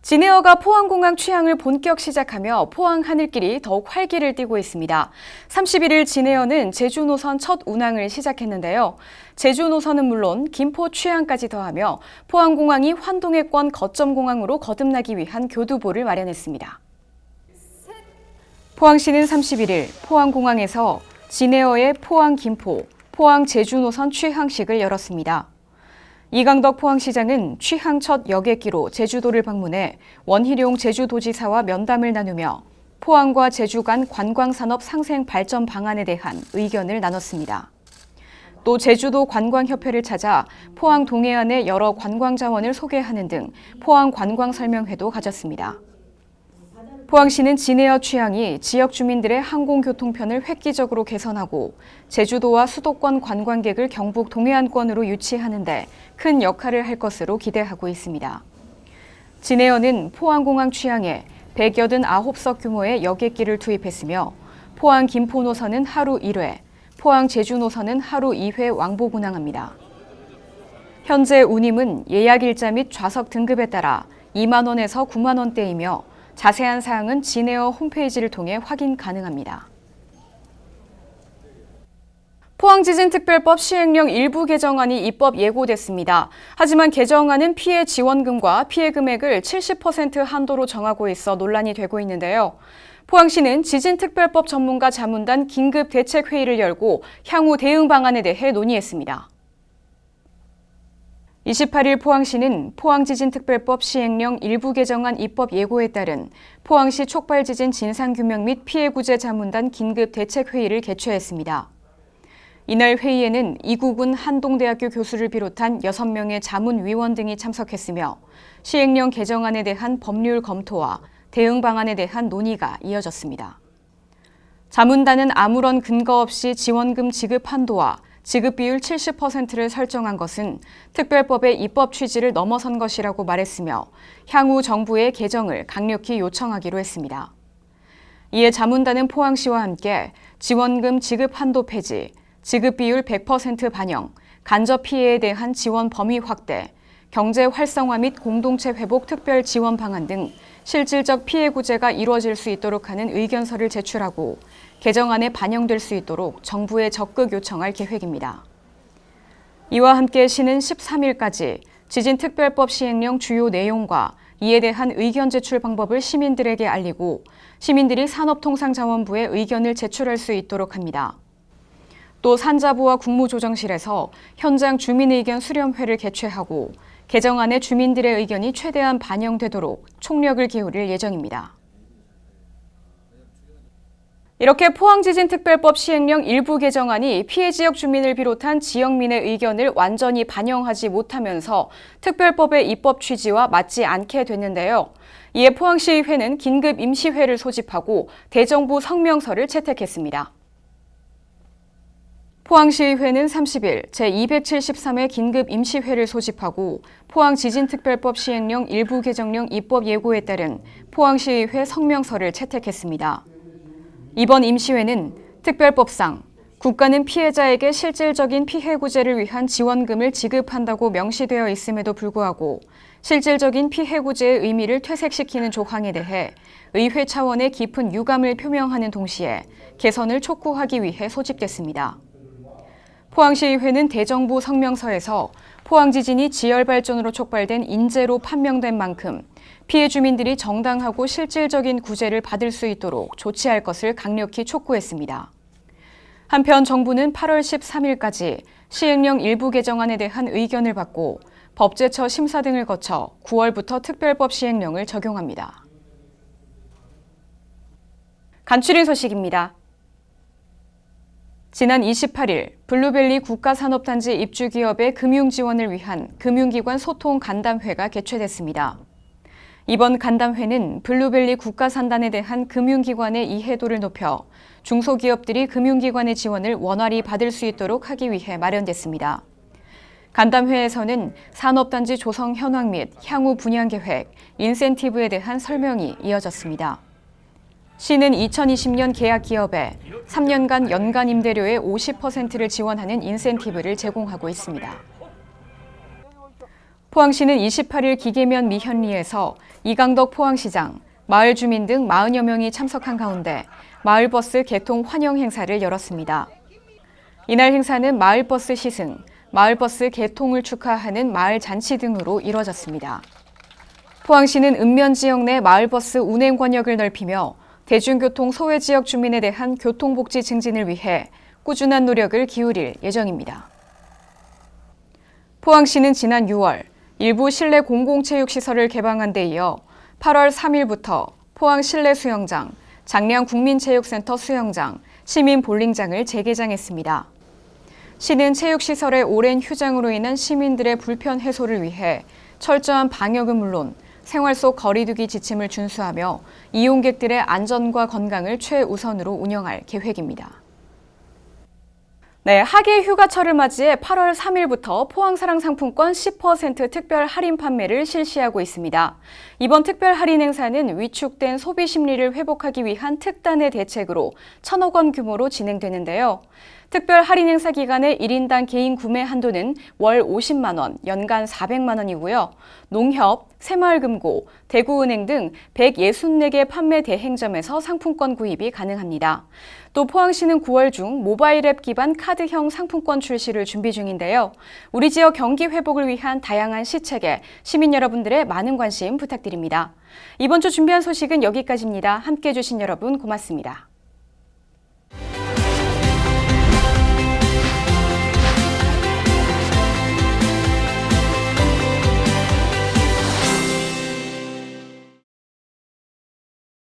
진에어가 포항공항 취항을 본격 시작하며 포항 하늘길이 더욱 활기를 띠고 있습니다. 31일 진에어는 제주 노선 첫 운항을 시작했는데요. 제주 노선은 물론 김포 취항까지 더하며 포항공항이 환동해권 거점공항으로 거듭나기 위한 교두보를 마련했습니다. 포항시는 31일 포항공항에서 진에어의 포항 김포, 포항 제주 노선 취항식을 열었습니다. 이강덕 포항시장은 취항 첫 여객기로 제주도를 방문해 원희룡 제주도지사와 면담을 나누며 포항과 제주 간 관광산업 상생 발전 방안에 대한 의견을 나눴습니다. 또 제주도 관광협회를 찾아 포항 동해안의 여러 관광 자원을 소개하는 등 포항 관광 설명회도 가졌습니다. 포항시는 진에어 취항이 지역 주민들의 항공교통편을 획기적으로 개선하고 제주도와 수도권 관광객을 경북 동해안권으로 유치하는 데 큰 역할을 할 것으로 기대하고 있습니다. 진에어는 포항공항 취항에 189석 규모의 여객기를 투입했으며 포항 김포 노선은 하루 1회, 포항 제주 노선은 하루 2회 왕복 운항합니다. 현재 운임은 예약 일자 및 좌석 등급에 따라 2만 원에서 9만 원대이며 자세한 사항은 진에어 홈페이지를 통해 확인 가능합니다. 포항지진특별법 시행령 일부 개정안이 입법 예고됐습니다. 하지만 개정안은 피해 지원금과 피해 금액을 70% 한도로 정하고 있어 논란이 되고 있는데요. 포항시는 지진특별법 전문가 자문단 긴급대책회의를 열고 향후 대응 방안에 대해 논의했습니다. 28일 포항시는 포항지진특별법 시행령 일부 개정안 입법 예고에 따른 포항시 촉발지진 진상규명 및 피해구제 자문단 긴급대책회의를 개최했습니다. 이날 회의에는 이구군 한동대학교 교수를 비롯한 6명의 자문위원 등이 참석했으며 시행령 개정안에 대한 법률 검토와 대응 방안에 대한 논의가 이어졌습니다. 자문단은 아무런 근거 없이 지원금 지급 한도와 지급 비율 70%를 설정한 것은 특별법의 입법 취지를 넘어선 것이라고 말했으며 향후 정부의 개정을 강력히 요청하기로 했습니다. 이에 자문단은 포항시와 함께 지원금 지급 한도 폐지, 지급 비율 100% 반영, 간접 피해에 대한 지원 범위 확대, 경제 활성화 및 공동체 회복 특별 지원 방안 등 실질적 피해 구제가 이루어질 수 있도록 하는 의견서를 제출하고 개정안에 반영될 수 있도록 정부에 적극 요청할 계획입니다. 이와 함께 시는 13일까지 지진특별법 시행령 주요 내용과 이에 대한 의견 제출 방법을 시민들에게 알리고 시민들이 산업통상자원부에 의견을 제출할 수 있도록 합니다. 또 산자부와 국무조정실에서 현장 주민의견 수렴회를 개최하고 개정안에 주민들의 의견이 최대한 반영되도록 총력을 기울일 예정입니다. 이렇게 포항지진특별법 시행령 일부 개정안이 피해 지역 주민을 비롯한 지역민의 의견을 완전히 반영하지 못하면서 특별법의 입법 취지와 맞지 않게 됐는데요. 이에 포항시의회는 긴급 임시회를 소집하고 대정부 성명서를 채택했습니다. 포항시의회는 30일 제273회 긴급 임시회를 소집하고 포항지진특별법 시행령 일부 개정령 입법 예고에 따른 포항시의회 성명서를 채택했습니다. 이번 임시회는 특별법상 국가는 피해자에게 실질적인 피해 구제를 위한 지원금을 지급한다고 명시되어 있음에도 불구하고 실질적인 피해 구제의 의미를 퇴색시키는 조항에 대해 의회 차원의 깊은 유감을 표명하는 동시에 개선을 촉구하기 위해 소집됐습니다. 포항시의회는 대정부 성명서에서 포항지진이 지열발전으로 촉발된 인재로 판명된 만큼 피해 주민들이 정당하고 실질적인 구제를 받을 수 있도록 조치할 것을 강력히 촉구했습니다. 한편 정부는 8월 13일까지 시행령 일부 개정안에 대한 의견을 받고 법제처 심사 등을 거쳐 9월부터 특별법 시행령을 적용합니다. 간추린 소식입니다. 지난 28일 블루벨리 국가산업단지 입주기업의 금융지원을 위한 금융기관 소통 간담회가 개최됐습니다. 이번 간담회는 블루벨리 국가산단에 대한 금융기관의 이해도를 높여 중소기업들이 금융기관의 지원을 원활히 받을 수 있도록 하기 위해 마련됐습니다. 간담회에서는 산업단지 조성 현황 및 향후 분양계획, 인센티브에 대한 설명이 이어졌습니다. 시는 2020년 계약 기업에 3년간 연간 임대료의 50%를 지원하는 인센티브를 제공하고 있습니다. 포항시는 28일 기계면 미현리에서 이강덕 포항시장, 마을 주민 등 40여 명이 참석한 가운데 마을버스 개통 환영 행사를 열었습니다. 이날 행사는 마을버스 시승, 마을버스 개통을 축하하는 마을 잔치 등으로 이뤄졌습니다. 포항시는 읍면 지역 내 마을버스 운행 권역을 넓히며 대중교통 소외 지역 주민에 대한 교통복지 증진을 위해 꾸준한 노력을 기울일 예정입니다. 포항시는 지난 6월 일부 실내 공공체육시설을 개방한 데 이어 8월 3일부터 포항 실내 수영장, 장량 국민체육센터 수영장, 시민 볼링장을 재개장했습니다. 시는 체육시설의 오랜 휴장으로 인한 시민들의 불편 해소를 위해 철저한 방역은 물론 생활 속 거리 두기 지침을 준수하며 이용객들의 안전과 건강을 최우선으로 운영할 계획입니다. 네, 하계 휴가철을 맞이해 8월 3일부터 포항사랑 상품권 10% 특별 할인 판매를 실시하고 있습니다. 이번 특별 할인 행사는 위축된 소비 심리를 회복하기 위한 특단의 대책으로 1,000억 원 규모로 진행되는데요. 특별 할인 행사 기간에 1인당 개인 구매 한도는 월 50만 원, 연간 400만 원이고요. 농협, 새마을금고, 대구은행 등 164개 판매 대행점에서 상품권 구입이 가능합니다. 또 포항시는 9월 중 모바일 앱 기반 카드형 상품권 출시를 준비 중인데요. 우리 지역 경기 회복을 위한 다양한 시책에 시민 여러분들의 많은 관심 부탁드립니다. 이번 주 준비한 소식은 여기까지입니다. 함께해 주신 여러분 고맙습니다.